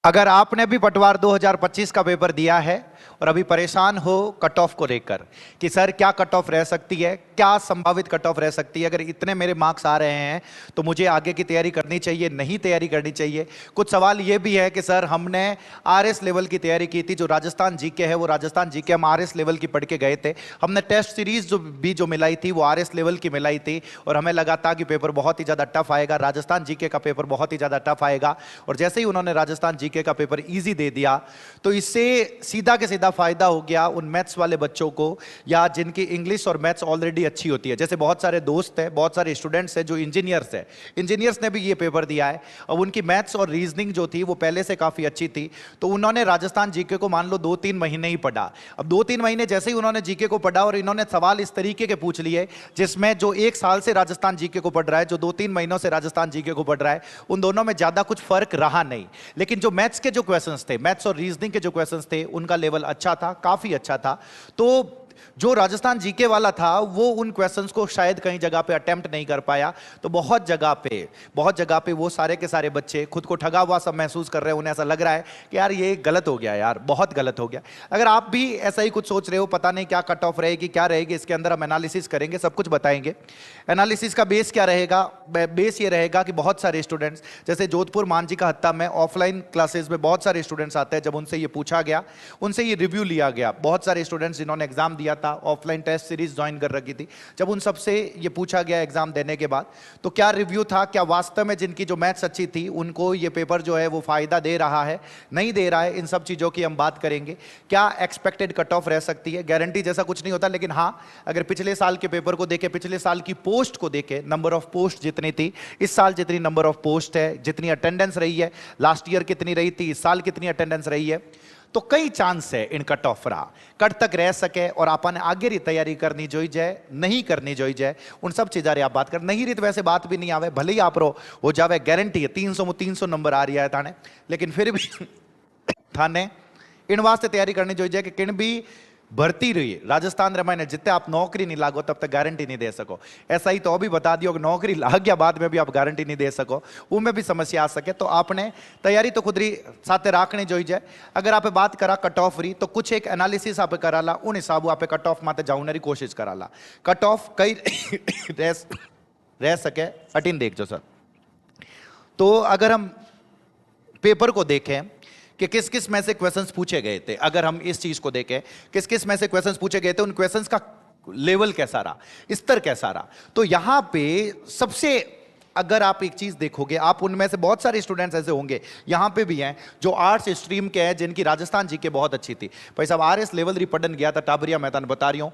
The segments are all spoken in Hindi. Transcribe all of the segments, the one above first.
अगर आपने भी पटवार 2025 का पेपर दिया है और अभी परेशान हो कट ऑफ को लेकर कि सर क्या कट ऑफ रह सकती है, क्या संभावित कट ऑफ रह सकती है, अगर इतने मेरे मार्क्स आ रहे हैं तो मुझे आगे की तैयारी करनी चाहिए, नहीं तैयारी करनी चाहिए। कुछ सवाल ये भी है कि सर हमने आरएस लेवल की तैयारी की थी, जो राजस्थान जीके है वो राजस्थान जीके हम आरएस लेवल की पढ़ के गए थे, हमने टेस्ट सीरीज जो मिलाई थी वो आरएस लेवल की मिलाई थी और हमें लगा था कि पेपर बहुत ही ज़्यादा टफ आएगा, राजस्थान जीके का पेपर बहुत ही ज़्यादा टफ आएगा। और जैसे ही उन्होंने राजस्थान जीके का पेपर ईजी दे दिया तो इससे सीधा के सीधा फायदा हो गया उन मैथ्स वाले बच्चों को, या जिनकी इंग्लिश और मैथ्स ऑलरेडी अच्छी होती है। जैसे बहुत सारे दोस्त हैं, बहुत सारे स्टूडेंट्स हैं जो इंजीनियर्स हैं, इंजीनियर्स ने भी ये पेपर दिया है। अब उनकी मैथ्स और रीजनिंग जो थी वो पहले से काफ़ी अच्छी थी, तो उन्होंने राजस्थान जीके को मान लो 2-3 महीने ही पढ़ा। अब 2-3 महीने जैसे ही उन्होंने जीके को पढ़ा और इन्होंने सवाल इस तरीके के पूछ लिए जिसमें जो 1 साल से राजस्थान जीके को पढ़ रहा है, जो 2-3 महीनों से राजस्थान जीके को पढ़ रहा है, उन दोनों में ज़्यादा कुछ फर्क रहा नहीं। लेकिन जो मैथ्स के जो क्वेश्चंस थे, मैथ्स और रीजनिंग के जो क्वेश्चंस थे, उनका लेवल अच्छा था, काफी अच्छा था। तो जो राजस्थान जीके वाला था वो उन क्वेश्चंस को शायद कहीं जगह पे अटेम्प्ट नहीं कर पाया, तो बहुत जगह पे वो सारे के सारे बच्चे खुद को ठगा हुआ सब महसूस कर रहे हैं। उन्हें ऐसा लग रहा है कि यार ये गलत हो गया, यार बहुत गलत हो गया। अगर आप भी ऐसा ही कुछ सोच रहे हो, पता नहीं क्या कट ऑफ रहेगी, क्या रहेगी, इसके अंदर हम एनालिसिस करेंगे, सब कुछ बताएंगे। एनालिसिस का बेस क्या रहेगा? बेस ये रहेगा कि बहुत सारे स्टूडेंट्स, जैसे जोधपुर मांझी का हत्ता में ऑफलाइन क्लासेस में बहुत सारे स्टूडेंट्स आते हैं, जब उनसे ये पूछा गया, उनसे ये रिव्यू लिया गया, बहुत सारे स्टूडेंट्स जिन्होंने एग्जाम दिया था, ऑफलाइन टेस्ट सीरीज ज्वाइन कर रखी थी, जब उन सबसे ये पूछा गया एग्जाम देने के बाद तो क्या रिव्यू था, क्या वास्तव में जिनकी जो मैथ्स अच्छी थी उनको ये पेपर जो है वो फायदा दे रहा है, नहीं दे रहा है, इन सब चीजों की हम बात करेंगे। क्या एक्सपेक्टेड कट ऑफ रह सकती है? गारंटी जैसा कुछ नहीं होता, लेकिन हाँ, अगर पिछले साल के पेपर को देखे, पिछले साल की पोस्ट को देखे, नंबर ऑफ पोस्ट जितनी थी, इस साल जितनी नंबर ऑफ पोस्ट है, जितनी अटेंडेंस रही है, लास्ट ईयर कितनी रही थी, इस साल कितनी अटेंडेंस रही है, तो कई चांस है इन कट ऑफ रहा कट तक रह सके और अपन आगे री तैयारी करनी जोई जाए, नहीं करनी जोई जाए, उन सब चीज़ा रे आप बात कर। नहीं रही तो वैसे बात भी नहीं आवे, भले ही आप रो हो जावे, गारंटी है 300 नंबर आ रही है थाने, लेकिन फिर भी थाने इन वास्ते तैयारी करनी जोई जाए कि किन भी भर्ती रही राजस्थान रमायने जितने आप नौकरी नहीं लागो तब तक गारंटी नहीं दे सको। ऐसा ही तो अभी बता दियो कि नौकरी लाग गया बाद में भी आप गारंटी नहीं दे सको, उनमें भी समस्या आ सके। तो आपने तैयारी तो खुद री साथे राखनी जोई जाए। अगर आप बात करा कट ऑफ री तो कुछ एक एनालिसिस आप कराला, उन हिसाब आप कट ऑफ माते जाऊने री कोशिश कराला। कट ऑफ कई रह सके अटीन देख जो सर। तो अगर हम पेपर को देखें कि किस किस में से क्वेश्चंस पूछे गए थे, अगर हम इस चीज को देखें किस किस में से क्वेश्चंस पूछे गए थे, उन क्वेश्चंस का लेवल कैसा रहा, स्तर कैसा रहा, तो यहां पे सबसे, अगर आप एक चीज देखोगे, आप उनमें से बहुत सारे स्टूडेंट्स ऐसे होंगे, यहां पे भी हैं जो आर्ट्स स्ट्रीम के हैं, जिनकी राजस्थान जीके बहुत अच्छी थी। भाई साहब आरएस लेवल रिपढ़न गया था टाबरिया, मैं बता रही हूं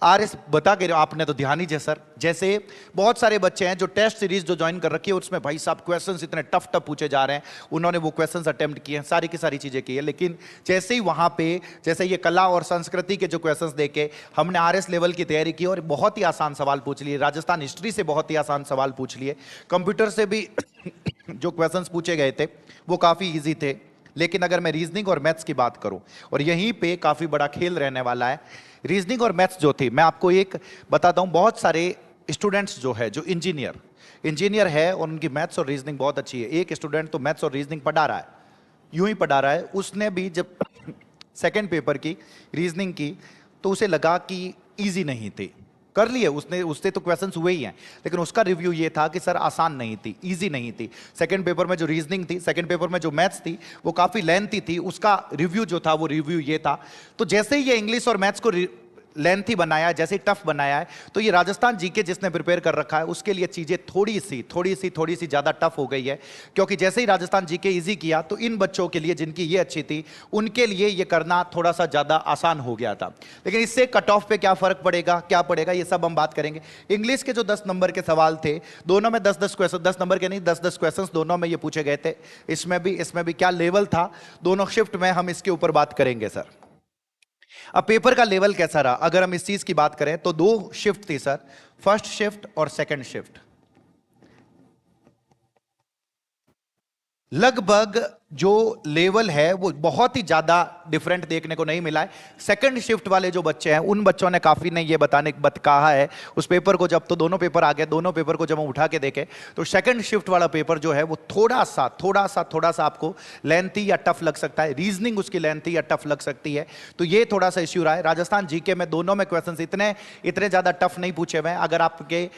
आरएस बता के आपने तो ध्यान ही है सर। जैसे बहुत सारे बच्चे हैं जो टेस्ट सीरीज जो ज्वाइन कर रखी है उसमें भाई साहब क्वेश्चंस इतने टफ टफ पूछे जा रहे हैं, उन्होंने वो क्वेश्चंस अटेम्प्ट किए हैं, सारी की सारी चीजें की है, लेकिन जैसे ही वहां पे जैसे ये कला और संस्कृति के जो क्वेश्चंस देखे, हमने आरएस लेवल की तैयारी की और बहुत ही आसान सवाल पूछ लिए, राजस्थान हिस्ट्री से बहुत ही आसान सवाल पूछ लिए, कंप्यूटर से भी जो क्वेश्चंस पूछे गए थे वो काफी ईजी थे। लेकिन अगर मैं रीजनिंग और मैथ्स की बात करूं, और यहीं पे काफी बड़ा खेल रहने वाला है, रीजनिंग और मैथ्स जो थी, मैं आपको एक बताता हूं, बहुत सारे स्टूडेंट्स जो है, जो इंजीनियर है और उनकी मैथ्स और रीजनिंग बहुत अच्छी है। एक स्टूडेंट तो मैथ्स और रीजनिंग पढ़ा रहा है, यूं ही पढ़ा रहा है, उसने भी जब सेकंड पेपर की रीजनिंग की तो उसे लगा कि इजी नहीं थी, कर लिए उसने, उससे तो क्वेश्चंस हुए ही हैं, लेकिन उसका रिव्यू ये था कि सर आसान नहीं थी, इजी नहीं थी। सेकंड पेपर में जो रीजनिंग थी, सेकंड पेपर में जो मैथ्स थी, वो काफी लेंथी थी, उसका रिव्यू जो था वो रिव्यू ये था। तो जैसे ही ये इंग्लिश और मैथ्स को लेंथी बनाया, जैसे टफ बनाया है, तो ये राजस्थान जीके जिसने प्रिपेयर कर रखा है उसके लिए चीजें थोड़ी सी ज्यादा टफ हो गई है, क्योंकि जैसे ही राजस्थान जीके इजी किया तो इन बच्चों के लिए जिनकी ये अच्छी थी उनके लिए ये करना थोड़ा सा ज्यादा आसान हो गया था। लेकिन इससे कट ऑफ पे क्या फर्क पड़ेगा, क्या पड़ेगा, ये सब हम बात करेंगे। इंग्लिश के जो 10 नंबर के सवाल थे, दोनों में 10-10 क्वेश्चन, 10 नंबर के नहीं 10-10 क्वेश्चन दोनों में ये पूछे गए थे। इसमें भी क्या लेवल था, दोनों शिफ्ट में हम इसके ऊपर बात करेंगे सर। अब पेपर का लेवल कैसा रहा, अगर हम इस चीज की बात करें तो 2 शिफ्ट थी सर, फर्स्ट शिफ्ट और सेकंड शिफ्ट। लगभग जो लेवल है वो बहुत ही ज्यादा डिफरेंट देखने को नहीं मिला है। सेकंड शिफ्ट वाले जो बच्चे हैं उन बच्चों ने काफी ने ये कहा है उस पेपर को, जब तो दोनों पेपर आ गए, दोनों पेपर को जब हम उठा के देखे तो सेकंड शिफ्ट वाला पेपर जो है वो थोड़ा सा आपको लेंथी या टफ लग सकता है, रीजनिंग उसकी लेंथी या टफ लग सकती है। तो ये थोड़ा सा इश्यू रहा है। राजस्थान जीके में दोनों में क्वेश्चंस इतने ज्यादा टफ नहीं पूछे हुए हैं। अगर आपके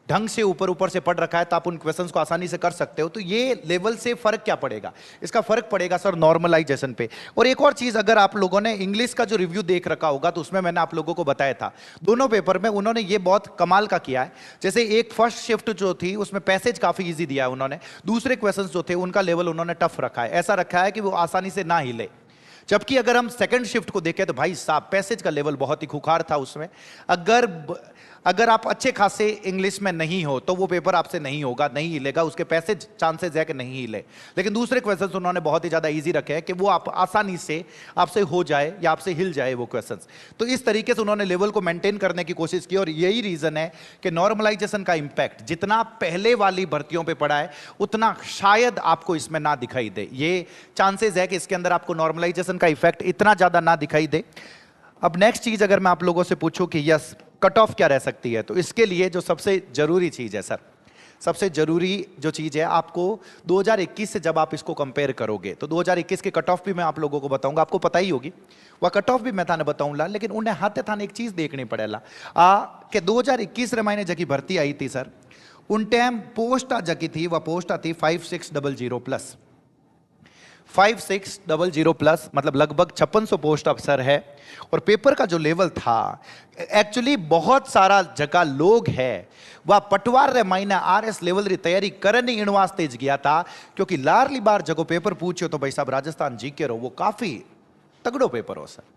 ढंग से ऊपर ऊपर से पढ़ रखा है तो आप उन क्वेश्चंस को आसानी से कर सकते हो। तो ये लेवल से फर्क क्या पड़ेगा? इसका फर्क पड़ेगा सर नॉर्मलाइजेशन पे। और एक और चीज, अगर आप लोगों ने इंग्लिश का जो रिव्यू देख रखा होगा तो उसमें मैंने आप लोगों को बताया था दोनों पेपर में उन्होंने ये बहुत कमाल का किया है। जैसे एक फर्स्ट शिफ्ट जो थी उसमें पैसेज काफी ईजी दिया है उन्होंने, दूसरे क्वेश्चन जो थे उनका लेवल उन्होंने टफ रखा है, ऐसा रखा है कि वो आसानी से ना हिले। जबकि अगर हम सेकंड शिफ्ट को देखें तो भाई साहब पैसेज का लेवल बहुत ही खुखार था उसमें। अगर आप अच्छे खासे इंग्लिश में नहीं हो तो वो पेपर आपसे नहीं होगा, नहीं हिलेगा, उसके पैसेज चांसेस है कि नहीं हिले। लेकिन दूसरे क्वेश्चंस उन्होंने बहुत ही ज्यादा इजी रखे हैं कि वो आप आसानी से आपसे हो जाए या आपसे हिल जाए वो क्वेश्चंस। तो इस तरीके से उन्होंने लेवल को मेंटेन करने की कोशिश की और यही रीजन है कि नॉर्मलाइजेशन का इंपैक्ट जितना पहले वाली भर्तियों पर पड़ा है उतना शायद आपको इसमें ना दिखाई दे। ये चांसेस है कि इसके अंदर आपको नॉर्मलाइजेशन का इफेक्ट इतना ज्यादा ना दिखाई दे। अब नेक्स्ट चीज अगर मैं आप लोगों से पूछूं कि यस कट ऑफ क्या रह सकती है, तो इसके लिए जो सबसे जरूरी चीज है सर, सबसे जरूरी जो चीज है, आपको 2021 से जब आप इसको कंपेयर करोगे तो 2021 के कट ऑफ भी मैं आप लोगों को बताऊंगा, आपको पता ही होगी वह कट ऑफ भी मैं थाने बताऊंगा। लेकिन उन्हें हाथे थाने एक चीज देखनी पड़ेगा कि 2021 रे महीने जकी भर्ती आई थी सर, उन टाइम पोस्ट जकी थी वह पोस्ट थी 5600 प्लस। 5600 प्लस मतलब लगभग 5600 पोस्ट अफसर है। और पेपर का जो लेवल था एक्चुअली बहुत सारा जगह लोग है वह पटवार रे महीना RS लेवल री तैयारी करने इन वास्ते गया था क्योंकि लारली बार जगो पेपर पूछो तो भाई साहब राजस्थान जीके रो वो काफी तगड़ो पेपर हो सर।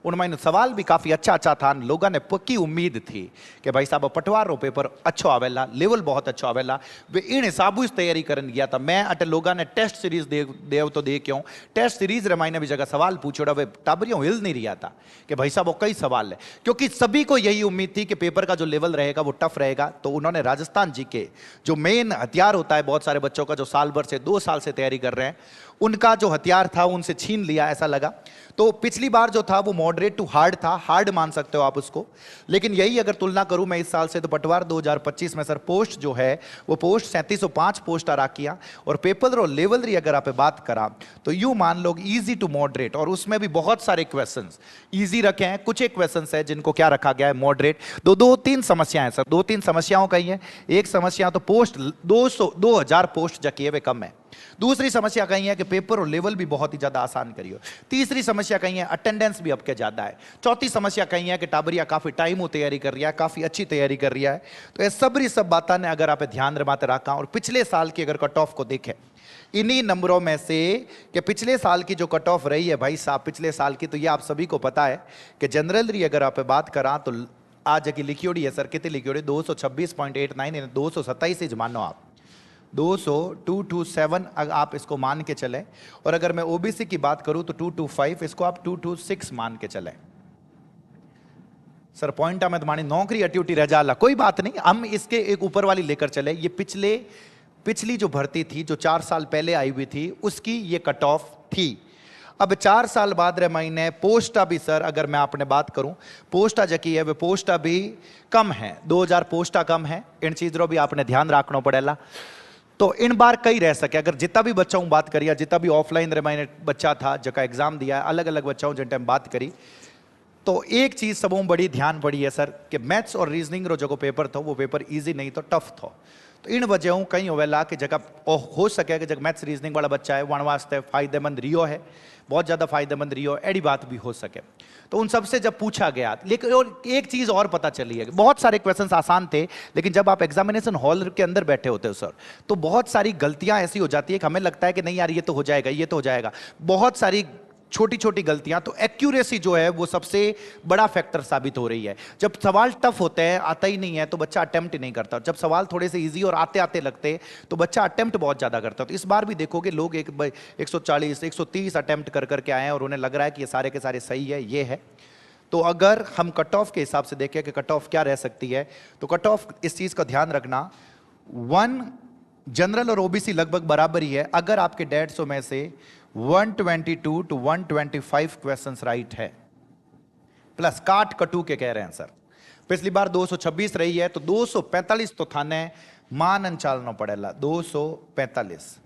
उनमें सवाल भी काफी अच्छा था, लोगों ने पक्की उम्मीद थी कि भाई साहब पटवार रो पेपर अच्छो आवेला, लेवल बहुत अच्छा आवेला, वे इन हिसाबों से तैयारी करने गया था। मैं अटे लोगों ने टेस्ट सीरीज देव तो दे क्यों टेस्ट सीरीज रे मायने भी जगह सवाल पूछोड़ा वे टाबरियों हिल नहीं रहा था कि भाई साहब वो कई सवाल है, क्योंकि सभी को यही उम्मीद थी कि पेपर का जो लेवल रहेगा वो टफ रहेगा। तो उन्होंने राजस्थान जी के जो मेन हथियार होता है बहुत सारे बच्चों का जो साल भर से 2 साल से तैयारी कर रहे हैं, उनका जो हथियार था उनसे छीन लिया ऐसा लगा। तो पिछली बार जो था वो मॉडरेट टू हार्ड था, हार्ड मान सकते हो आप उसको। लेकिन यही अगर तुलना करूं मैं इस साल से तो पटवार 2025 में सर पोस्ट जो है वो पोस्ट 3705 पोस्ट आ किया और पेपर और लेवल री अगर आप बात करा तो यूं मान लो इजी टू मॉडरेट, और उसमें भी बहुत सारे क्वेश्चंस इजी रखे हैं, कुछ एक क्वेश्चंस है जिनको क्या रखा गया है मॉडरेट। दो तीन समस्याएं सर, 2-3 समस्याओं का ही है। एक समस्या तो पोस्ट 2000 पोस्ट जकी है वे कम है। दूसरी समस्या कही है कि पेपर और लेवल भी बहुत ही ज्यादा आसान करियो। तीसरी समस्या कही है अटेंडेंस भी आपके ज्यादा है। चौथी समस्या कही है कि टाबरिया काफी टाइम तैयारी कर रहा है, काफी अच्छी तैयारी कर रहा है। तो ये सब बातें ने अगर आप ध्यान रमाते रखा और पिछले साल की अगर कट ऑफ को देखें इन्हीं नंबरों में से कि पिछले साल की जो कट ऑफ रही है भाई साहब पिछले साल की, तो ये आप सभी को पता है कि जनरल री अगर आप बात करा तो आज की लिखियोड़ी है सर, कितनी लिखियोड़ी 226.89 227 ही मानो आप 227 अगर आप इसको मान के चलें। और अगर मैं ओबीसी की बात करूं तो 225, इसको आप 226 मान के चलें सर। पॉइंट में तुम्हारी नौकरी अट्यूटी रह जाला, कोई बात नहीं, हम इसके एक ऊपर वाली लेकर चले। ये पिछली जो भर्ती थी जो 4 साल पहले आई हुई थी उसकी ये कट ऑफ थी। अब 4 साल बाद रे महीने पोस्टा भी सर अगर मैं आपने बात करूं पोस्टा जकी है वे पोस्टा भी कम है, 2000 पोस्टा कम है। इन चीजों भी आपने ध्यान रखना पड़ेगा। तो इन बार कई रह सके अगर जितना भी बच्चों बात करिए, जितना भी ऑफलाइन रे महीने बच्चा था जका एग्जाम दिया अलग अलग बच्चों जिन टाइम बात करी, तो एक चीज सबों बड़ी ध्यान पड़ी है सर कि मैथ्स और रीजनिंग रो जो पेपर था वो पेपर इजी नहीं तो टफ था। तो इन वजहों कहीं होवेला कि जगह हो सके कि जब मैथ्स रीजनिंग वाला बच्चा है वन वास्ते फायदेमंद रियो है, बहुत ज़्यादा फायदेमंद रियो, एडी बात भी हो सके। तो उन सबसे जब पूछा गया, लेकिन और एक चीज़ और पता चली है, बहुत सारे क्वेश्चंस आसान थे लेकिन जब आप एग्जामिनेशन हॉल के अंदर बैठे होते हो सर तो बहुत सारी गलतियां ऐसी हो जाती है कि हमें लगता है कि नहीं यार ये तो हो जाएगा, ये तो हो जाएगा। बहुत सारी छोटी छोटी गलतियां, तो एक्यूरेसी जो है वो सबसे बड़ा फैक्टर साबित हो रही है। जब सवाल टफ होते हैं आता ही नहीं है तो बच्चा अटेम्प्ट ही नहीं करता, जब सवाल थोड़े से इजी और आते आते लगते तो बच्चा अटेम्प्ट बहुत ज्यादा करता। तो इस बार भी देखोगे लोग 140 130 अटेम्प्ट कर करके आए हैं और उन्हें लग रहा है कि ये सारे के सारे सही है, ये है। तो अगर हम कट ऑफ के हिसाब से देखें कि कट ऑफ क्या रह सकती है, तो कट ऑफ इस चीज का ध्यान रखना जनरल और ओबीसी लगभग बराबर ही है। अगर आपके 150 में से 122 टू 125 क्वेश्चंस राइट है, प्लस काट कटू के कह रहे हैं सर, पिछली बार 226 रही है तो 245 तो थाने मानन चालना पड़ेगा। 245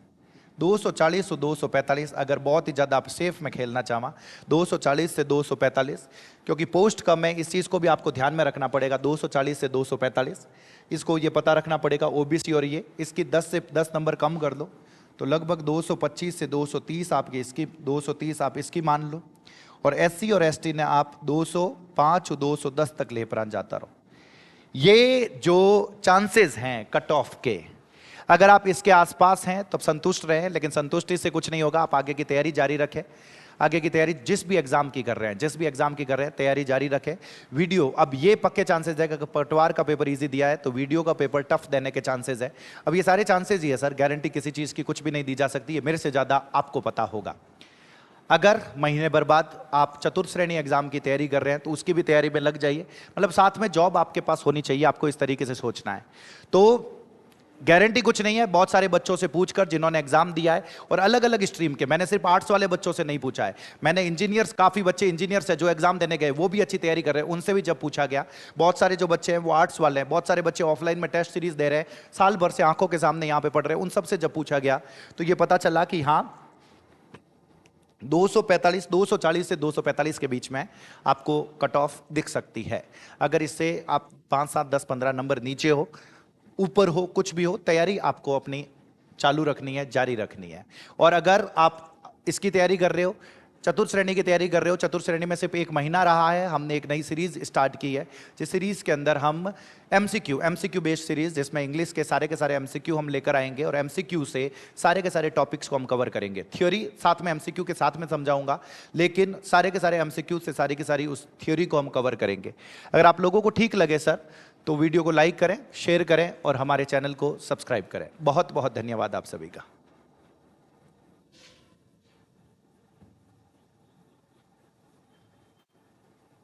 240 से 245, अगर बहुत ही ज़्यादा आप सेफ में खेलना चाहा 240 से 245, क्योंकि पोस्ट कम है, इस चीज़ को भी आपको ध्यान में रखना पड़ेगा। 240 से 245 इसको ये पता रखना पड़ेगा ओबीसी, और ये इसकी 10 से 10 नंबर कम कर लो तो लगभग 225 से 230 आपकी इसकी, 230 आप इसकी मान लो, और एससी और एसटी ने आप 205 210 तक ले प्रान जाता रहो। ये जो चांसेस हैं कट ऑफ के, अगर आप इसके आसपास हैं तो संतुष्ट रहें, लेकिन संतुष्टि से कुछ नहीं होगा। आप आगे की तैयारी जारी रखें, आगे की तैयारी जिस भी एग्जाम की कर रहे हैं, जिस भी एग्जाम की कर रहे हैं तैयारी जारी रखें। वीडियो, अब ये पक्के चांसेस है कि पटवार का पेपर इजी दिया है तो वीडियो का पेपर टफ देने के चांसेस है। अब ये सारे चांसेस ही है सर, गारंटी किसी चीज़ की कुछ भी नहीं दी जा सकती है, मेरे से ज़्यादा आपको पता होगा। अगर महीने भर बाद आप चतुर्थ श्रेणी एग्जाम की तैयारी कर रहे हैं तो उसकी भी तैयारी में लग जाइए, मतलब साथ में जॉब आपके पास होनी चाहिए, आपको इस तरीके से सोचना है। तो गारंटी कुछ नहीं है, बहुत सारे बच्चों से पूछकर जिन्होंने एग्जाम दिया है और अलग अलग स्ट्रीम के, मैंने सिर्फ आर्ट्स वाले बच्चों से नहीं पूछा है, मैंने इंजीनियर्स, काफ़ी बच्चे इंजीनियर्स है जो एग्जाम देने गए वो भी अच्छी तैयारी कर रहे हैं, उनसे भी जब पूछा गया, बहुत सारे जो बच्चे हैं वो आर्ट्स वाले हैं, बहुत सारे बच्चे ऑफलाइन में टेस्ट सीरीज दे रहे हैं, साल भर से आंखों के सामने यहाँ पे पढ़ रहे हैं, उन सबसे जब पूछा गया तो ये पता चला कि हाँ 245 240 से 245 के बीच में आपको कट ऑफ दिख सकती है। अगर इससे आप 5 7 10 15 नंबर नीचे हो, ऊपर हो, कुछ भी हो, तैयारी आपको अपनी चालू रखनी है, जारी रखनी है। और अगर आप इसकी तैयारी कर रहे हो, चतुर्थ श्रेणी की तैयारी कर रहे हो, चतुर्थ श्रेणी में सिर्फ 1 महीना रहा है, हमने एक नई सीरीज स्टार्ट की है, जिस सीरीज के अंदर हम एमसीक्यू बेस्ड सीरीज, जिसमें इंग्लिश के सारे एमसीक्यू हम लेकर आएंगे और एमसीक्यू से सारे के सारे टॉपिक्स को हम कवर करेंगे। थ्योरी साथ में एमसीक्यू के साथ में समझाऊंगा, लेकिन सारे के सारे एमसीक्यू से सारी की सारी उस थ्योरी को हम कवर करेंगे। अगर आप लोगों को ठीक लगे सर तो वीडियो को लाइक करें, शेयर करें और हमारे चैनल को सब्सक्राइब करें। बहुत बहुत धन्यवाद आप सभी का।